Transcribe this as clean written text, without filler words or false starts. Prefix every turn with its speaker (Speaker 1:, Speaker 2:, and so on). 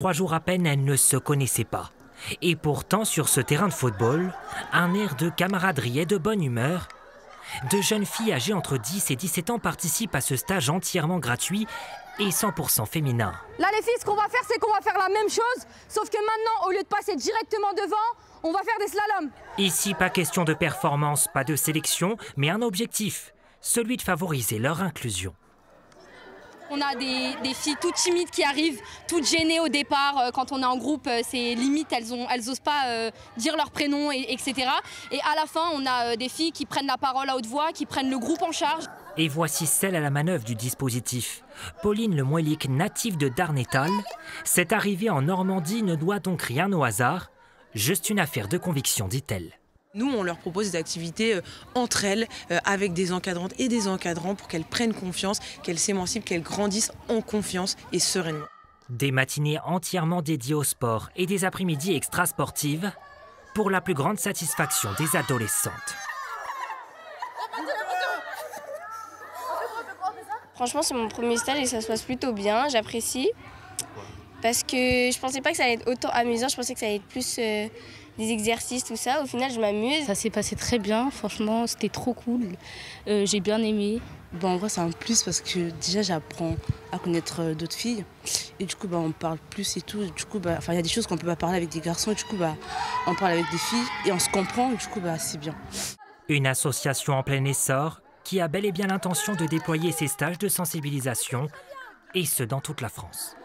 Speaker 1: 3 jours à peine, elles ne se connaissaient pas. Et pourtant, sur ce terrain de football, un air de camaraderie et de bonne humeur. De jeunes filles âgées entre 10 et 17 ans participent à ce stage entièrement gratuit et 100% féminin.
Speaker 2: Là les filles, ce qu'on va faire, c'est qu'on va faire la même chose, sauf que maintenant, au lieu de passer directement devant, on va faire des slaloms.
Speaker 1: Ici, pas question de performance, pas de sélection, mais un objectif, celui de favoriser leur inclusion.
Speaker 2: On a des filles toutes timides qui arrivent, toutes gênées au départ. Quand on est en groupe, c'est limite, elles osent pas dire leur prénom, etc. Et à la fin, on a des filles qui prennent la parole à haute voix, qui prennent le groupe en charge.
Speaker 1: Et voici celle à la manœuvre du dispositif. Pauline Lemoylic, native de Darnétal. Cette arrivée en Normandie ne doit donc rien au hasard. Juste une affaire de conviction, dit-elle.
Speaker 3: Nous, on leur propose des activités entre elles, avec des encadrantes et des encadrants pour qu'elles prennent confiance, qu'elles s'émancipent, qu'elles grandissent en confiance et sereinement.
Speaker 1: Des matinées entièrement dédiées au sport et des après-midi extra-sportives pour la plus grande satisfaction des adolescentes.
Speaker 4: Franchement, c'est mon premier stage et ça se passe plutôt bien, j'apprécie. Parce que je pensais pas que ça allait être autant amusant, je pensais que ça allait être plus des exercices, tout ça. Au final, je m'amuse.
Speaker 5: Ça s'est passé très bien, franchement, c'était trop cool. J'ai bien aimé.
Speaker 6: En vrai, c'est un plus parce que déjà, j'apprends à connaître d'autres filles. Et du coup, on parle plus et tout. Du coup, il y a des choses qu'on ne peut pas parler avec des garçons. Et du coup, on parle avec des filles et on se comprend. Et du coup, c'est bien.
Speaker 1: Une association en plein essor qui a bel et bien l'intention de déployer ses stages de sensibilisation, et ce dans toute la France.